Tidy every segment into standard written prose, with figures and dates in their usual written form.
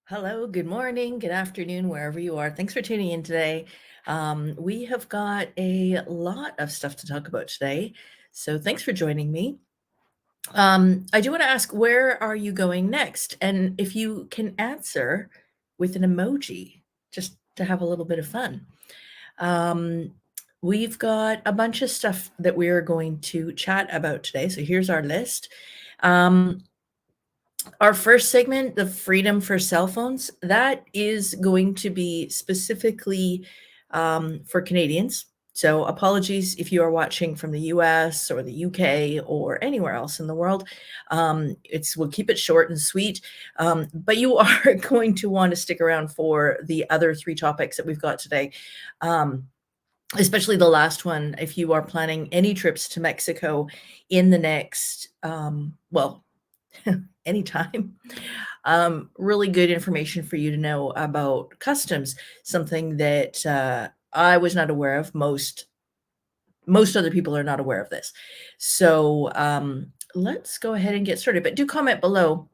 Hello, good morning, good afternoon, wherever you are. Thanks for tuning in today. We have got a lot of stuff to talk about today, so thanks for joining me. I do want to ask, where are you going next? And if you can answer with an emoji, just to have a little bit of fun. We've got a bunch of stuff that we are going to chat about today. So here's our list. Our first segment, the freedom for cell phones, that is going to be specifically for Canadians. So apologies if you are watching from the US or the UK or anywhere else in the world. We'll keep it short and sweet, but you are going to want to stick around for the other three topics that we've got today. Especially the last one, if you are planning any trips to Mexico in the next, anytime. Really good information for you to know about customs, something that I was not aware of. Most other people are not aware of this. So let's go ahead and get started. But do comment below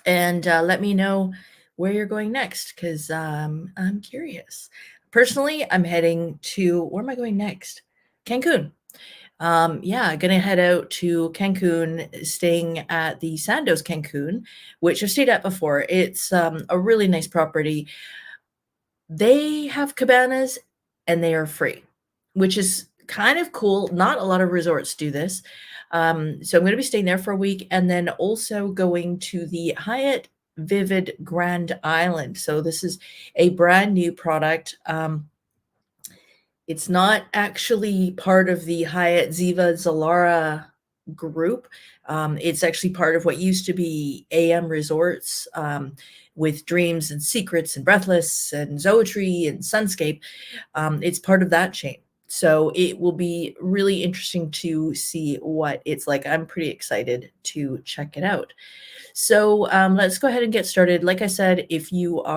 and let me know where you're going next, because I'm curious. Personally, I'm heading to, where am I going next? Cancun. Gonna head out to Cancun, staying at the Sandos Cancun, which I've stayed at before. It's a really nice property. They have cabanas and they are free, which is kind of cool. Not a lot of resorts do this. So I'm going to be staying there for a week, and then also going to the Hyatt Vivid Grand Island. So this is a brand new product. It's not actually part of the Hyatt Ziva Zilara group. It's actually part of what used to be AM Resorts, with Dreams and Secrets and Breathless and Zoetry and Sunscape. It's part of that chain. So it will be really interesting to see what it's like. I'm pretty excited to check it out. So let's go ahead and get started. Like I said, if you're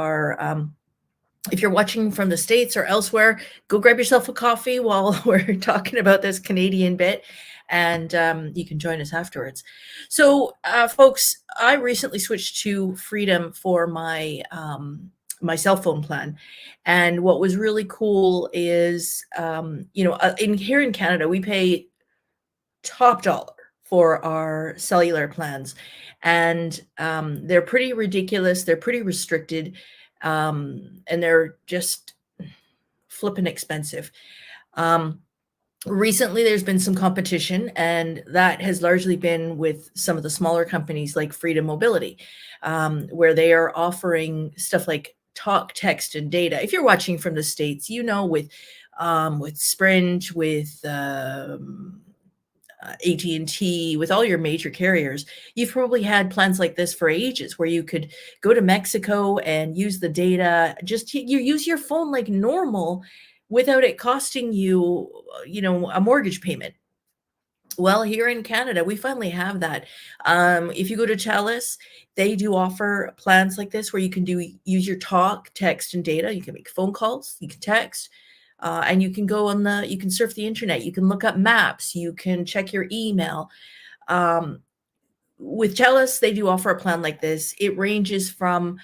watching from the States or elsewhere, go grab yourself a coffee while we're talking about this Canadian bit, and you can join us afterwards. So, folks, I recently switched to Freedom for my my cell phone plan, and what was really cool is, here in Canada, we pay top dollar for our cellular plans, and they're pretty ridiculous. They're pretty restricted, and they're just flippin' expensive. Recently, there's been some competition, and that has largely been with some of the smaller companies like Freedom Mobility, where they are offering stuff like talk, text, and data. If you're watching from the States, with Sprint, with AT&T, with all your major carriers, you've probably had plans like this for ages, where you could go to Mexico and use the data. Just you use your phone like normal without it costing you, a mortgage payment. Well, here in Canada, we finally have that. If you go to TELUS, they do offer plans like this where you can use your talk, text, and data. You can make phone calls, you can text, and you can you can surf the internet, you can look up maps, you can check your email. With TELUS, they do offer a plan like this. It ranges from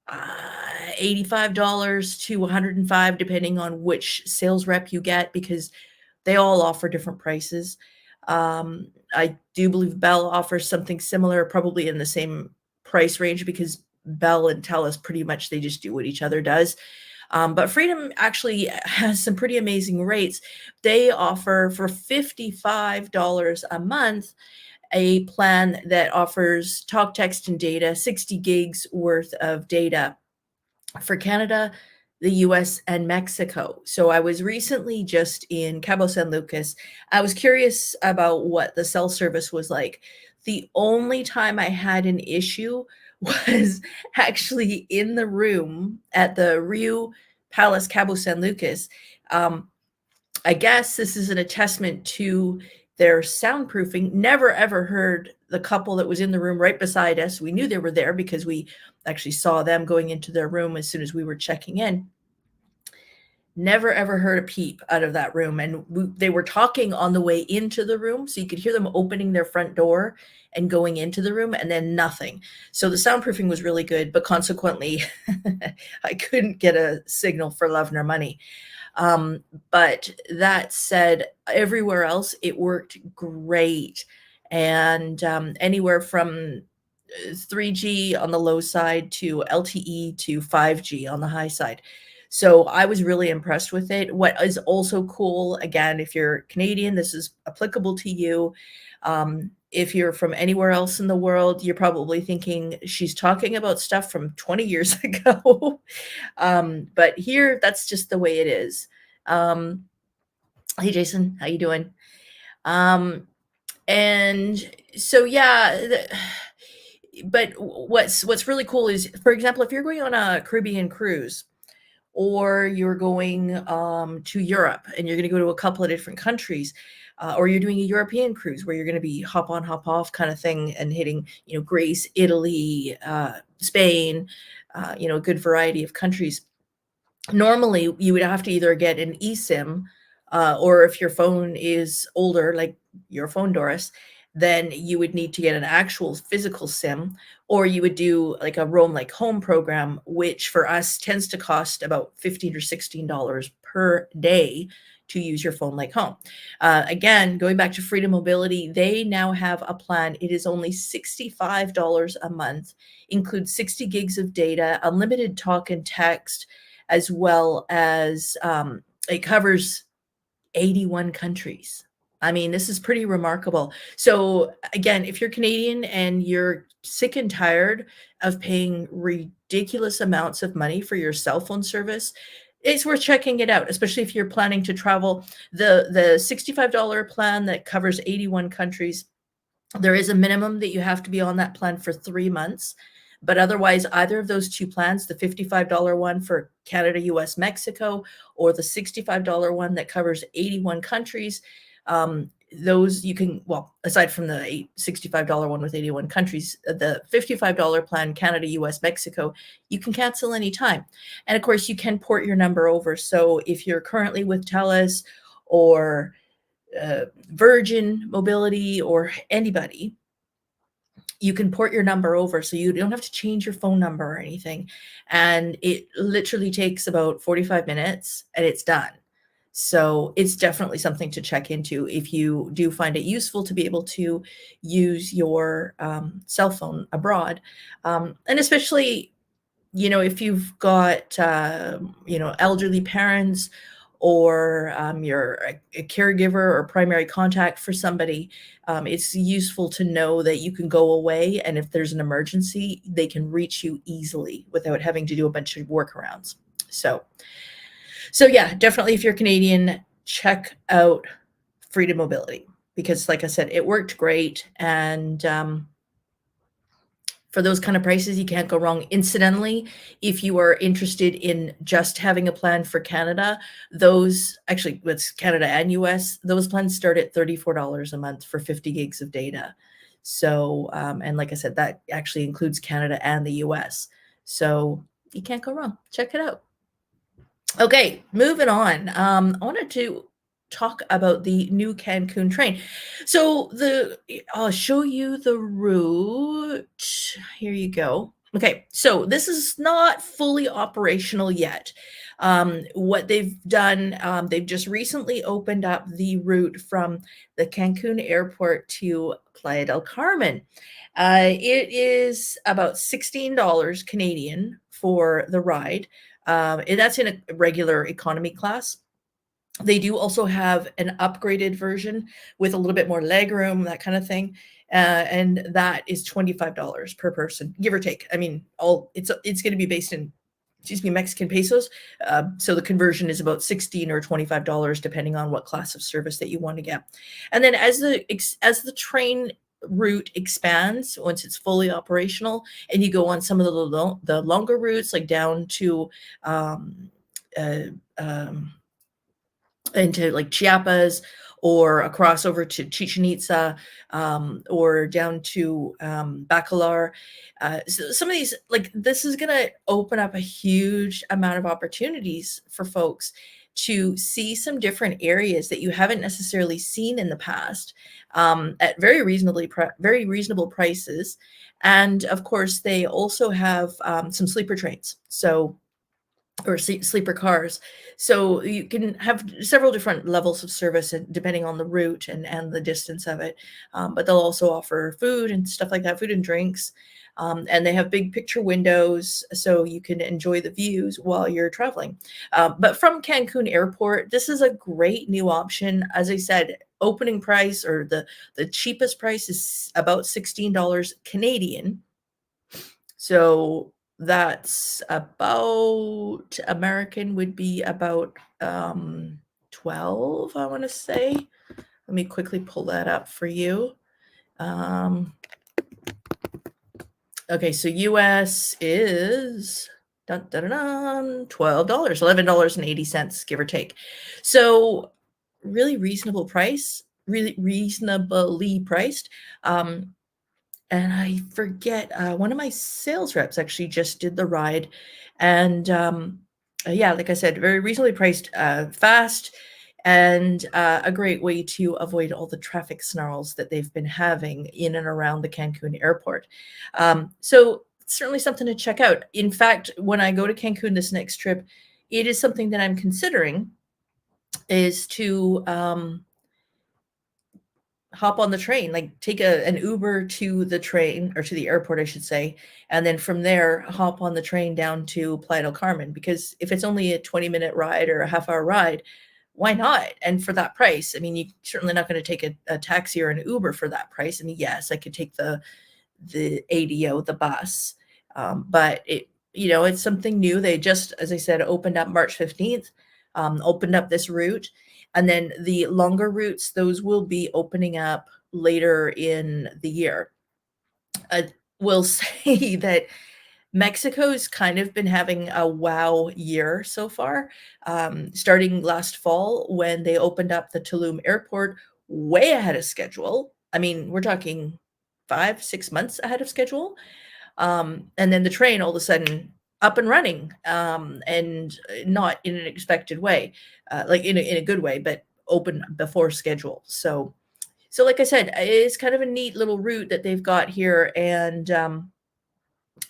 $85 to $105, depending on which sales rep you get, because they all offer different prices. I do believe Bell offers something similar, probably in the same price range, because Bell and TELUS pretty much, they just do what each other does. But Freedom actually has some pretty amazing rates. They offer for $55 a month a plan that offers talk, text, and data, 60 gigs worth of data for Canada, the US, and Mexico. So I was recently just in Cabo San Lucas. I was curious about what the cell service was like. The only time I had an issue was actually in the room at the Rio Palace Cabo San Lucas. I guess this is an attestment to their soundproofing. Never ever heard the couple that was in the room right beside us. We knew they were there because we actually saw them going into their room as soon as we were checking in. Never ever heard a peep out of that room, and they were talking on the way into the room, so you could hear them opening their front door and going into the room, and then nothing. So the soundproofing was really good, but consequently, I couldn't get a signal for love nor money. But that said, everywhere else, it worked great. And anywhere from 3G on the low side to LTE to 5G on the high side. So I was really impressed with it. What is also cool, again, if you're Canadian, this is applicable to you. If you're from anywhere else in the world, you're probably thinking she's talking about stuff from 20 years ago. But here, that's just the way it is. Hey, Jason, how you doing? And so, yeah, but what's really cool is, for example, if you're going on a Caribbean cruise, or you're going to Europe and you're going to go to a couple of different countries, or you're doing a European cruise where you're going to be hop on, hop off kind of thing and hitting, Greece, Italy, Spain, a good variety of countries. Normally, you would have to either get an eSIM, or if your phone is older, like your phone, Doris, then you would need to get an actual physical SIM, or you would do like a Roam Like Home program, which for us tends to cost about $15 or $16 per day to use your phone like home. Again, going back to Freedom Mobility, they now have a plan. It is only $65 a month, includes 60 gigs of data, unlimited talk and text, as well as it covers 81 countries. I mean, this is pretty remarkable. So again, if you're Canadian and you're sick and tired of paying ridiculous amounts of money for your cell phone service, it's worth checking it out, especially if you're planning to travel. The $65 plan that covers 81 countries, there is a minimum that you have to be on that plan for 3 months. But otherwise, either of those two plans, the $55 one for Canada, US, Mexico, or the $65 one that covers 81 countries, those you can, well, aside from the $65 one with 81 countries, the $55 plan, Canada, US, Mexico, you can cancel anytime. And of course, you can port your number over. So if you're currently with TELUS or Virgin Mobility or anybody, you can port your number over, so you don't have to change your phone number or anything. And it literally takes about 45 minutes and it's done. So it's definitely something to check into if you do find it useful to be able to use your cell phone abroad. And especially, if you've got, elderly parents, or you're a caregiver or primary contact for somebody, it's useful to know that you can go away, and if there's an emergency, they can reach you easily without having to do a bunch of workarounds. So yeah, definitely if you're Canadian, check out Freedom Mobility, because like I said, it worked great. And for those kind of prices, you can't go wrong. Incidentally, if you are interested in just having a plan for Canada, those actually, it's Canada and US, those plans start at $34 a month for 50 gigs of data. So, and like I said, that actually includes Canada and the US. So you can't go wrong. Check it out. Okay, moving on. I wanted to talk about the new Cancun train. So I'll show you the route. Here you go. Okay, so this is not fully operational yet. What they've done, they've just recently opened up the route from the Cancun airport to Playa del Carmen. It is about $16 Canadian for the ride. And that's in a regular economy class. They do also have an upgraded version with a little bit more leg room, that kind of thing. And that is $25 per person, give or take. I mean, it's going to be based in, Mexican pesos. So the conversion is about $16 or $25, depending on what class of service that you want to get. And then as the train route expands, once it's fully operational, and you go on some of the longer routes, like down to into like Chiapas, or across over to Chichen Itza, or down to Bacalar. So some of these, like, this is going to open up a huge amount of opportunities for folks to see some different areas that you haven't necessarily seen in the past, at very reasonable prices. And of course, they also have some sleeper trains, or sleeper cars. So you can have several different levels of service depending on the route and the distance of it. But they'll also offer food and stuff like that, food and drinks. And they have big picture windows, so you can enjoy the views while you're traveling. But from Cancun Airport, this is a great new option. As I said, opening price, or the cheapest price, is about $16 Canadian. So that's about, American would be about 12, I want to say. Let me quickly pull that up for you. Okay, so US is $12, $11.80, give or take. So really reasonable price, really reasonably priced. And I forget, one of my sales reps actually just did the ride. And yeah, like I said, very reasonably priced, fast, and a great way to avoid all the traffic snarls that they've been having in and around the Cancun airport. So certainly something to check out. In fact, when I go to Cancun this next trip, it is something that I'm considering, is to hop on the train, like take an Uber to the train, or to the airport, I should say, and then from there hop on the train down to Playa del Carmen. Because if it's only a 20-minute ride or a half-hour ride, why not? And for that price, I mean, you're certainly not going to take a taxi or an Uber for that price. I mean, yes, I could take the ADO, the bus, but it's something new. They just, as I said, opened up March 15th, opened up this route. And then the longer routes, those will be opening up later in the year. I will say that Mexico's kind of been having a wow year so far, starting last fall when they opened up the Tulum airport way ahead of schedule. I mean, we're talking 5-6 months ahead of schedule. And then the train all of a sudden up and running, and not in an expected way, like in a good way, but open before schedule. So like I said, it's kind of a neat little route that they've got here. And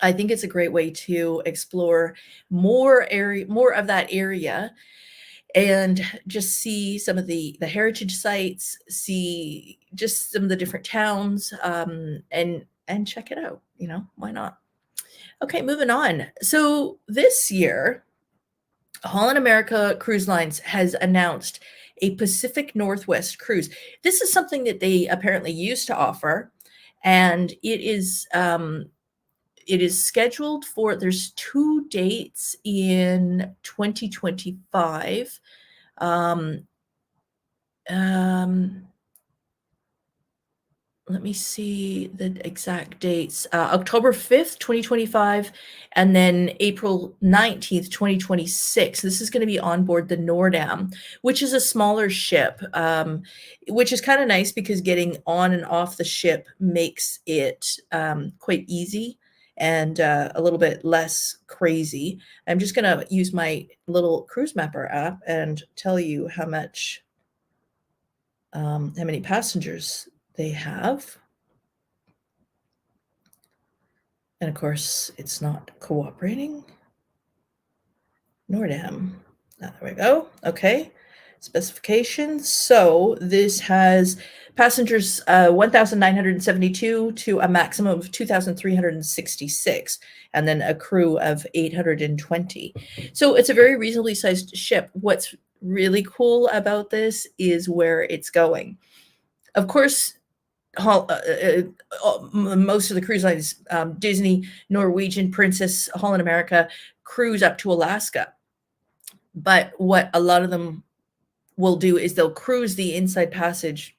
I think it's a great way to explore more of that area, and just see some of the heritage sites, see just some of the different towns, and check it out. Why not? Okay, moving on. So this year, Holland America Cruise Lines has announced a Pacific Northwest cruise. This is something that they apparently used to offer, and it is scheduled for, there's 2 dates in 2025. Let me see the exact dates. October 5th, 2025, and then April 19th, 2026. This is going to be on board the Noordam, which is a smaller ship, which is kind of nice because getting on and off the ship makes it quite easy and a little bit less crazy. I'm just going to use my little cruise mapper app and tell you how many passengers they have. And of course, it's not cooperating. Noordam. There we go. Okay. Specifications. So this has passengers 1,972 to a maximum of 2,366, and then a crew of 820. So it's a very reasonably sized ship. What's really cool about this is where it's going. Of course, most of the cruise lines, Disney, Norwegian, Princess, Holland America, cruise up to Alaska. But what a lot of them will do is they'll cruise the inside passage,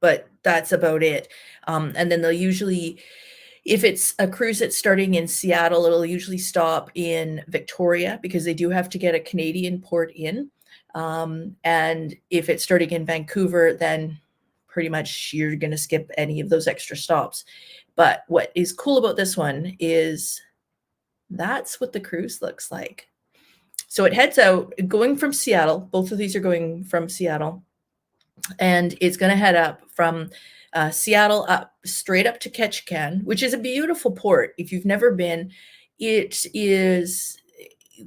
but that's about it. And then they'll usually, if it's a cruise that's starting in Seattle, it'll usually stop in Victoria, because they do have to get a Canadian port in. And if it's starting in Vancouver, then pretty much you're going to skip any of those extra stops. But what is cool about this one is that's what the cruise looks like. So it heads out going from Seattle. Both of these are going from Seattle, and it's going to head up from Seattle up straight up to Ketchikan, which is a beautiful port. If you've never been, it is,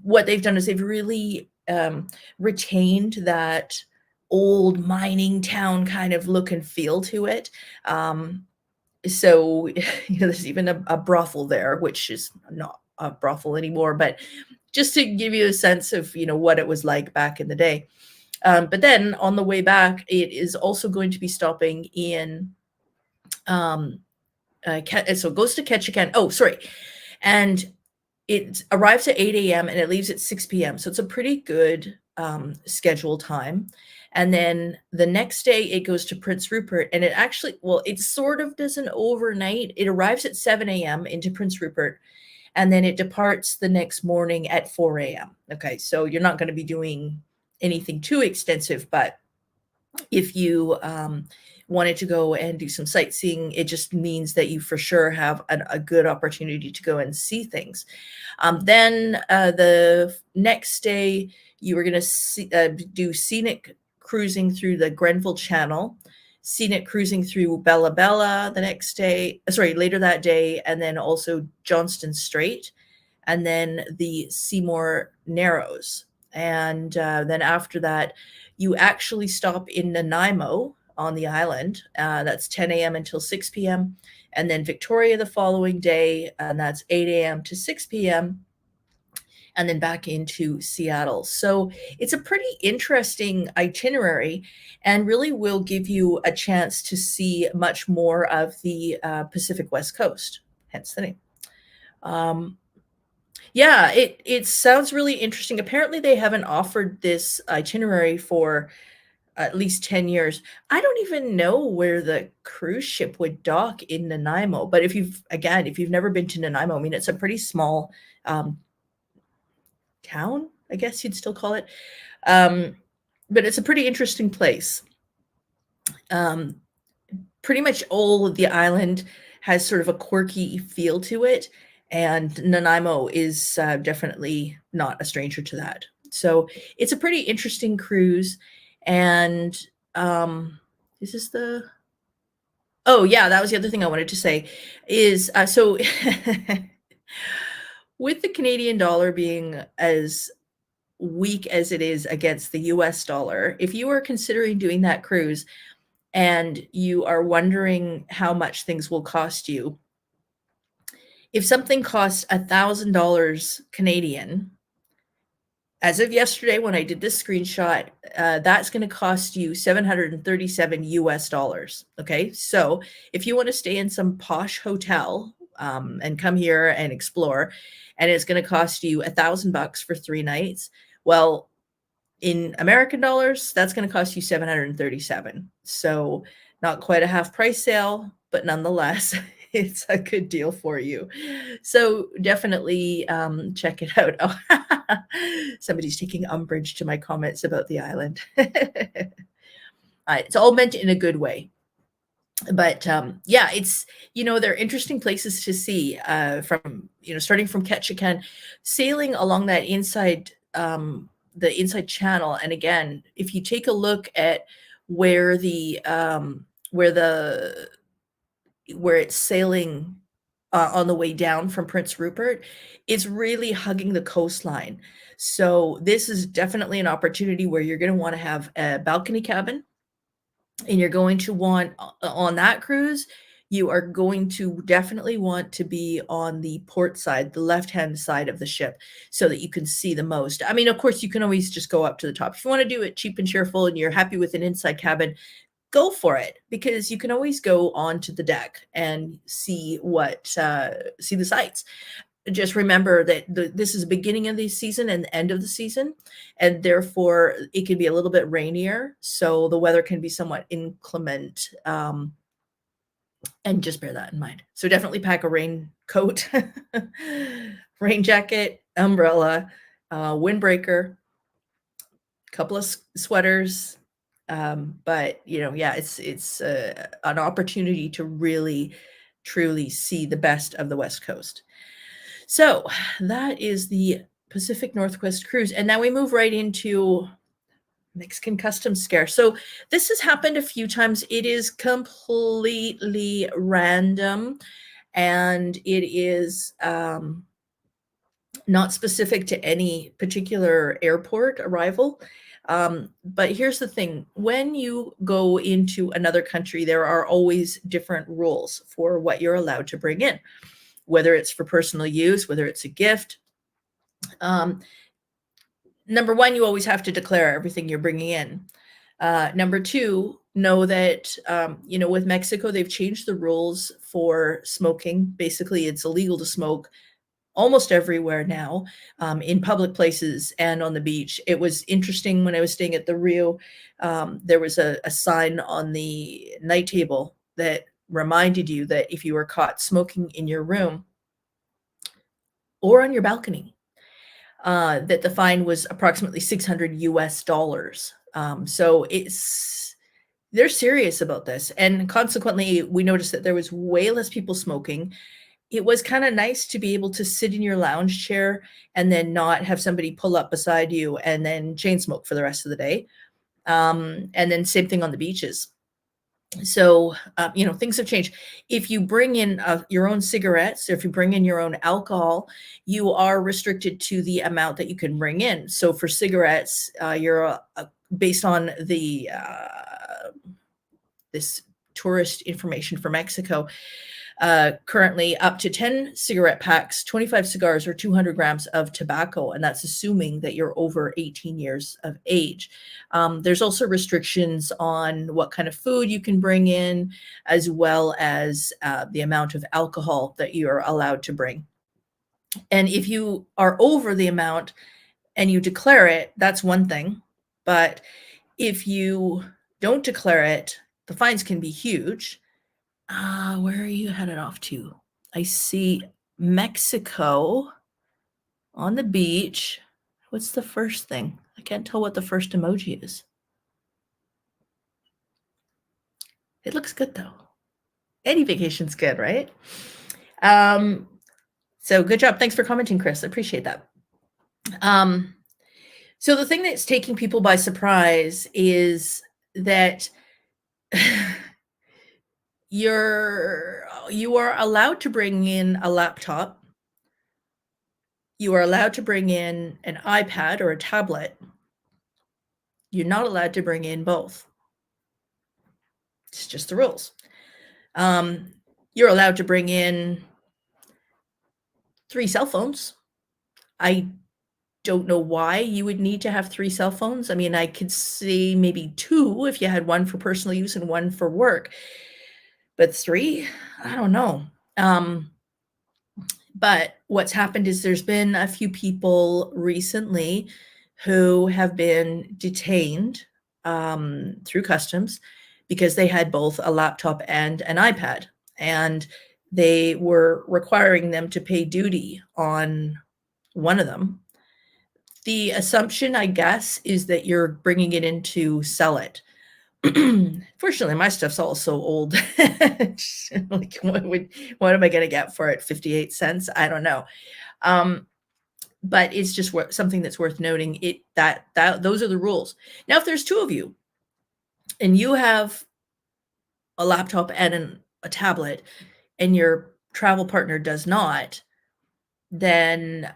what they've done is they've really retained that old mining town kind of look and feel to it. So there's even a brothel there, which is not a brothel anymore, but just to give you a sense of what it was like back in the day. But then on the way back, it is also going to be stopping in so it goes to Ketchikan. Oh, sorry. And it arrives at 8 a.m. and it leaves at 6 p.m. So it's a pretty good schedule time. And then the next day it goes to Prince Rupert, and it actually, well, it sort of does an overnight. It arrives at 7 a.m. into Prince Rupert, and then it departs the next morning at 4 a.m. Okay, so you're not going to be doing anything too extensive, but if you wanted to go and do some sightseeing, it just means that you for sure have a good opportunity to go and see things. Then the next day, you were going to do scenic cruising through the Grenville Channel, scenic cruising through Bella Bella the next day, later that day, and then also Johnston Strait, and then the Seymour Narrows. And then after that, you actually stop in Nanaimo on the island. That's 10 a.m. until 6 p.m. And then Victoria the following day, and that's 8 a.m. to 6 p.m. And then back into Seattle. So it's a pretty interesting itinerary, and really will give you a chance to see much more of the Pacific West Coast, hence the name. Yeah, it sounds really interesting. Apparently, they haven't offered this itinerary for at least 10 years. I don't even know where the cruise ship would dock in Nanaimo, but if you've never been to Nanaimo, I mean, it's a pretty small town, I guess you'd still call it. But it's a pretty interesting place. Pretty much all of the island has sort of a quirky feel to it, and Nanaimo is definitely not a stranger to that. So it's a pretty interesting cruise. And is this the... Oh yeah, that was the other thing I wanted to say is so with the Canadian dollar being as weak as it is against the US dollar, if you are considering doing that cruise and you are wondering how much things will cost you, if something costs $1,000 Canadian, as of yesterday when I did this screenshot, that's going to cost you $737 US. Okay, so if you want to stay in some posh hotel and come here and explore, and it's going to cost you $1,000 for 3 nights, well, in American dollars, that's going to cost you 737. So not quite a half price sale, but nonetheless, it's a good deal for you. So definitely check it out. Oh, somebody's taking umbrage to my comments about the island. It's all meant in a good way. But yeah, it's, they're interesting places to see from, starting from Ketchikan, sailing along that inside, the inside channel. And again, if you take a look at where it's sailing on the way down from Prince Rupert, it's really hugging the coastline. So this is definitely an opportunity where you're going to want to have a balcony cabin, and you're going to want, on that cruise, you are going to definitely want to be on the port side, the left-hand side of the ship, so that you can see the most. I mean, of course, you can always just go up to the top. If you want to do it cheap and cheerful and you're happy with an inside cabin, go for it, because you can always go onto the deck and see see the sights. Just remember that this is the beginning of the season and the end of the season, and therefore it can be a little bit rainier, so the weather can be somewhat inclement, and just bear that in mind. So definitely pack a raincoat, rain jacket, umbrella, windbreaker, couple of sweaters. But yeah, it's an opportunity to really truly see the best of the West Coast. So that is the Pacific Northwest cruise. And now we move right into Mexican customs scare. So this has happened a few times. It is completely random, and it is not specific to any particular airport arrival. But here's the thing. When you go into another country, there are always different rules for what you're allowed to bring in, whether it's for personal use, whether it's a gift. Number one, you always have to declare everything you're bringing in. Number two, know that, with Mexico, they've changed the rules for smoking. Basically, it's illegal to smoke almost everywhere now, in public places and on the beach. It was interesting when I was staying at the Rio, there was a sign on the night table that reminded you that if you were caught smoking in your room or on your balcony, that the fine was approximately $600 US. So they're serious about this. And consequently, we noticed that there was way less people smoking. It was kind of nice to be able to sit in your lounge chair and then not have somebody pull up beside you and then chain smoke for the rest of the day. And then same thing on the beaches. So, things have changed. If you bring in your own cigarettes, or if you bring in your own alcohol, you are restricted to the amount that you can bring in. So for cigarettes, you're based on the this tourist information for Mexico, currently up to 10 cigarette packs, 25 cigars, or 200 grams of tobacco. And that's assuming that you're over 18 years of age. There's also restrictions on what kind of food you can bring in, as well as the amount of alcohol that you're allowed to bring. And if you are over the amount and you declare it, that's one thing. But if you don't declare it, the fines can be huge. Where are you headed off to? I see Mexico on the beach. What's the first thing? I can't tell what the first emoji is. It looks good though. Any vacation's good, right? So good job. Thanks for commenting, Chris. I appreciate that. So the thing that's taking people by surprise is that you are allowed to bring in a laptop. You are allowed to bring in an iPad or a tablet. You're not allowed to bring in both. It's just the rules. You're allowed to bring in 3 cell phones. I don't know why you would need to have 3 cell phones. I mean, I could see maybe 2 if you had one for personal use and one for work. But 3, I don't know. But what's happened is there's been a few people recently who have been detained through customs because they had both a laptop and an iPad, and they were requiring them to pay duty on one of them. The assumption, I guess, is that you're bringing it in to sell it. Fortunately, my stuff's all so old. Like, what am I going to get for it? 58 cents? I don't know. But it's just something that's worth noting. That those are the rules. Now, if there's 2 of you and you have a laptop and a tablet, and your travel partner does not, then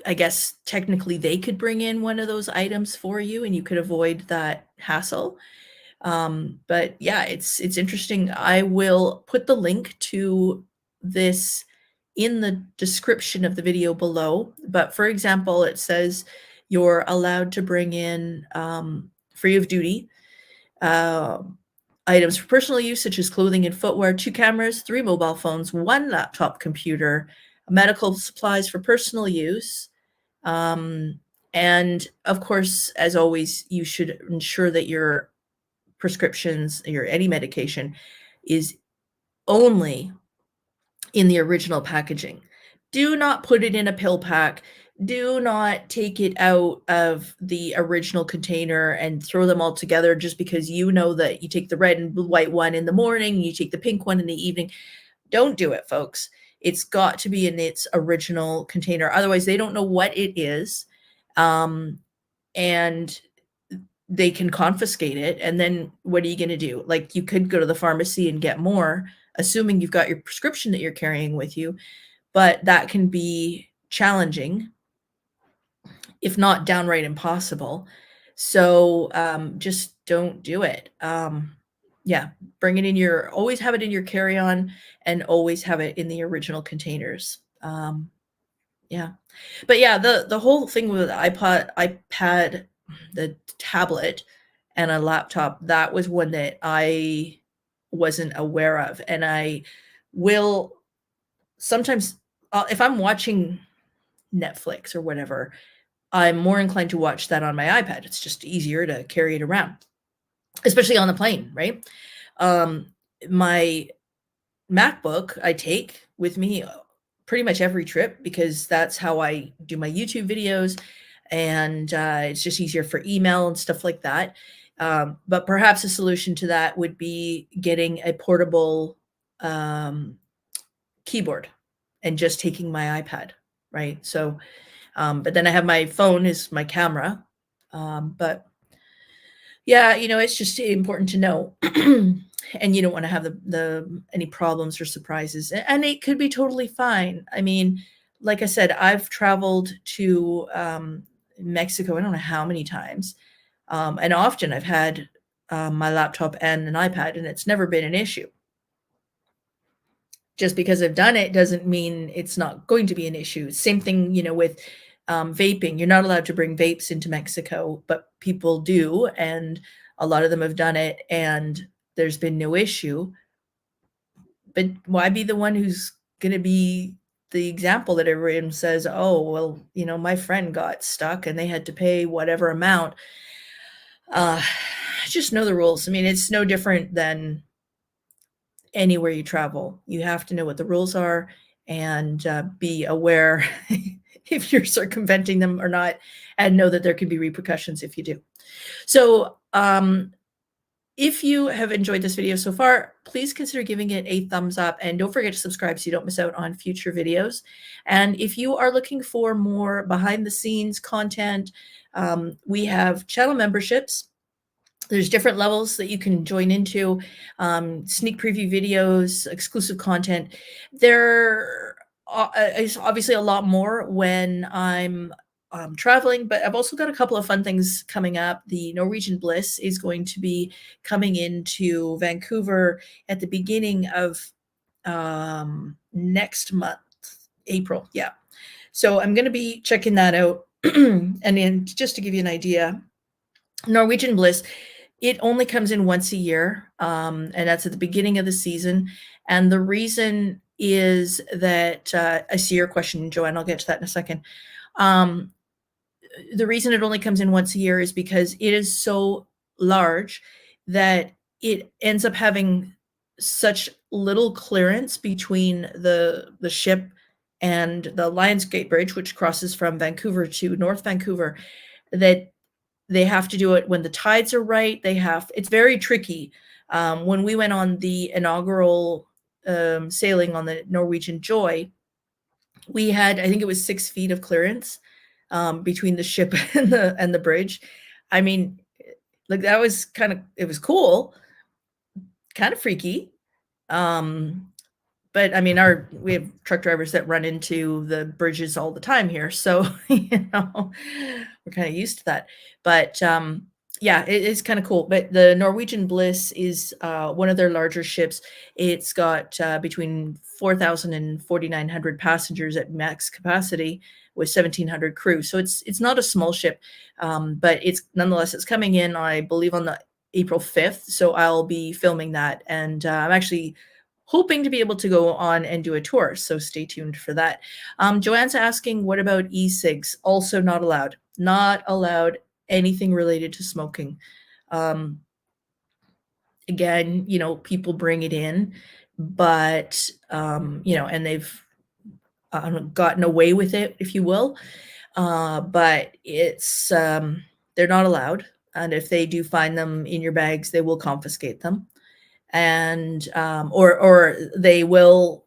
I guess technically they could bring in one of those items for you and you could avoid that hassle. But yeah, it's interesting. I will put the link to this in the description of the video below. But for example, it says you're allowed to bring in free of duty items for personal use, such as clothing and footwear, 2 cameras, 3 mobile phones, 1 laptop computer, medical supplies for personal use. And of course, as always, you should ensure that your prescriptions, any medication, is only in the original packaging. Do not put it in a pill pack. Do not take it out of the original container and throw them all together just because you know that you take the red and white one in the morning, you take the pink one in the evening. Don't do it, folks. It's got to be in its original container. Otherwise, they don't know what it is. And they can confiscate it. And then what are you going to do? Like, you could go to the pharmacy and get more, assuming you've got your prescription that you're carrying with you, but that can be challenging, if not downright impossible. So just don't do it. Yeah, bring it in always have it in your carry-on, and always have it in the original containers. Yeah. But yeah, the whole thing with iPad, the tablet, and a laptop, that was one that I wasn't aware of. And I will sometimes, if I'm watching Netflix or whatever, I'm more inclined to watch that on my iPad. It's just easier to carry it around, especially on the plane, right? My MacBook I take with me pretty much every trip, because that's how I do my YouTube videos, and it's just easier for email and stuff like that. But perhaps a solution to that would be getting a portable keyboard and just taking my iPad, right? So, but then I have my phone as my camera. But yeah, it's just important to know. And you don't want to have any problems or surprises, and it could be totally fine. I mean, like I said, I've traveled to Mexico, I don't know how many times, and often I've had my laptop and an iPad, and it's never been an issue. Just because I've done it doesn't mean it's not going to be an issue. Same thing, with vaping. You're not allowed to bring vapes into Mexico, but people do, and a lot of them have done it, and there's been no issue. But why be the one who's going to be the example that everyone says, oh, well, my friend got stuck and they had to pay whatever amount? Just know the rules. I mean, it's no different than anywhere you travel. You have to know what the rules are, and be aware if you're circumventing them or not, and know that there could be repercussions if you do. So, if you have enjoyed this video so far, please consider giving it a thumbs up, and don't forget to subscribe so you don't miss out on future videos. And if you are looking for more behind the scenes content, we have channel memberships. There's different levels that you can join into, sneak preview videos, exclusive content. There is obviously a lot more when I'm traveling, but I've also got a couple of fun things coming up. The Norwegian Bliss is going to be coming into Vancouver at the beginning of next month, April. Yeah. So I'm going to be checking that out. And then, just to give you an idea, Norwegian Bliss, it only comes in once a year, and that's at the beginning of the season. And the reason is that I see your question, Joanne. I'll get to that in a second. The reason it only comes in once a year is because it is so large that it ends up having such little clearance between the ship and the Lionsgate Bridge, which crosses from Vancouver to North Vancouver, that they have to do it when the tides are right. It's very tricky. When we went on the inaugural sailing on the Norwegian Joy, we had, I think it was 6 feet of clearance between the ship and the bridge. I mean, like, that was it was cool, kind of freaky. But I mean, we have truck drivers that run into the bridges all the time here, so we're kind of used to that. But yeah, it is kind of cool. But the Norwegian Bliss is one of their larger ships. It's got between 4,000 and 4,900 passengers at max capacity, with 1,700 crew. So it's not a small ship, but nonetheless, it's coming in, I believe, on the April 5th. So I'll be filming that, and I'm actually hoping to be able to go on and do a tour. So stay tuned for that. Joanne's asking, what about e-cigs? Also not allowed. Not allowed anything related to smoking. Again, people bring it in, but, and they've gotten away with it, if you will. But it's, they're not allowed. And if they do find them in your bags, they will confiscate them. And or they will,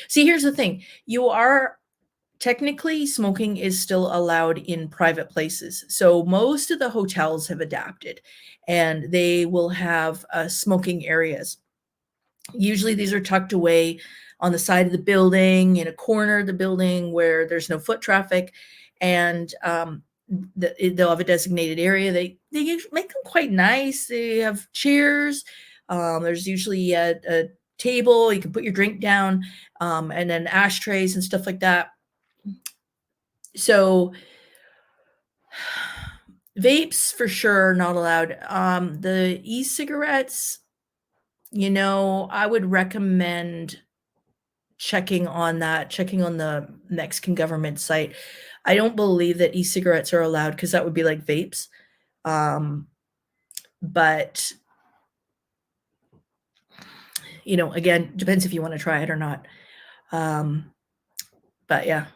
See, here's the thing. You are technically smoking is still allowed in private places. So most of the hotels have adapted and they will have smoking areas. Usually these are tucked away on the side of the building, in a corner of the building where there's no foot traffic, and they'll have a designated area. They make them quite nice. They have chairs. There's usually a table. You can put your drink down, and then ashtrays and stuff like that. So vapes for sure not allowed. The e-cigarettes, you know, I would recommend checking on that, checking on the Mexican government site. I don't believe that e-cigarettes are allowed because that would be like vapes. But, you know, again, depends if you want to try it or not. But yeah.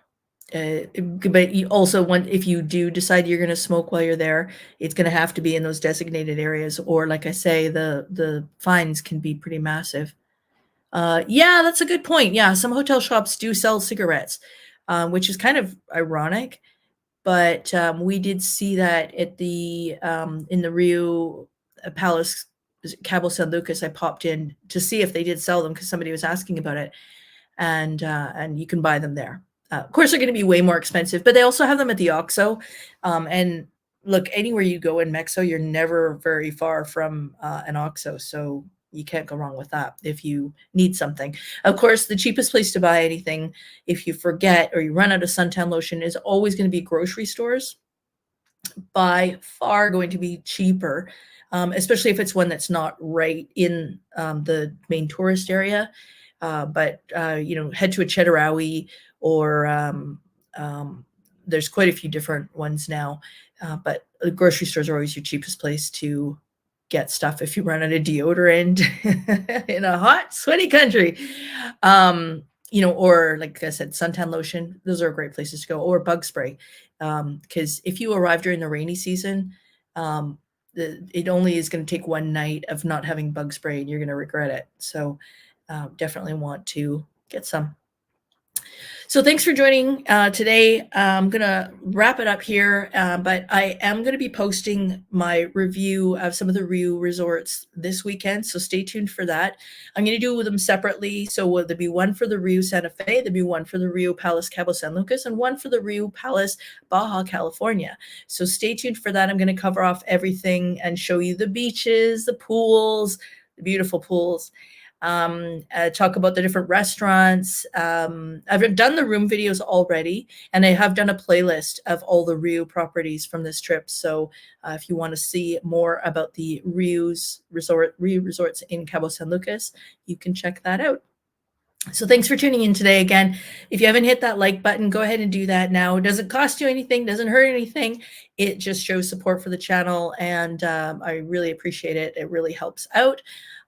But you also want, if you do decide you're going to smoke while you're there, it's going to have to be in those designated areas, or like I say, the fines can be pretty massive. Yeah, that's a good point. Yeah, some hotel shops do sell cigarettes, which is kind of ironic, but we did see that at the in the Rio Palace, Cabo San Lucas. I popped in to see if they did sell them because somebody was asking about it, and you can buy them there. Of course, they're going to be way more expensive, but they also have them at the OXXO. And look, anywhere you go in Mexico, you're never very far from an OXXO, so you can't go wrong with that if you need something. Of course, the cheapest place to buy anything, if you forget or you run out of suntan lotion, is always going to be grocery stores. By far going to be cheaper, especially if it's one that's not right in the main tourist area. But you know, head to a 𝖳tu𝖾yi𝖾, or there's quite a few different ones now. But the grocery stores are always your cheapest place to get stuff if you run out of deodorant in a hot, sweaty country. You know, or like I said, suntan lotion, those are great places to go, or bug spray. Because if you arrive during the rainy season, it only is going to take one night of not having bug spray and you're going to regret it. So definitely want to get some. So thanks for joining today. I'm going to wrap it up here, but I am going to be posting my review of some of the Rio resorts this weekend, so stay tuned for that. I'm going to do them separately, so there'll be one for the Rio Santa Fe, there'll be one for the Rio Palace Cabo San Lucas, and one for the Rio Palace Baja California. So stay tuned for that. I'm going to cover off everything and show you the beaches, the pools, the beautiful pools. Talk about the different restaurants. I've done the room videos already, and I have done a playlist of all the Rio properties from this trip. So if you want to see more about the Rio resorts in Cabo San Lucas, you can check that out. So thanks for tuning in today again. If you haven't hit that like button, go ahead and do that now. It doesn't cost you anything, doesn't hurt anything. It just shows support for the channel, and I really appreciate it. It really helps out.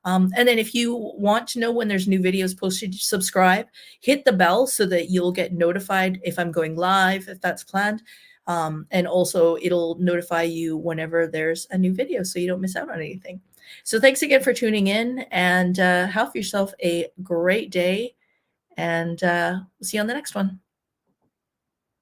And then if you want to know when there's new videos posted, subscribe, hit the bell so that you'll get notified if I'm going live, if that's planned. And also it'll notify you whenever there's a new video so you don't miss out on anything. So thanks again for tuning in, and have yourself a great day, and we'll see you on the next one.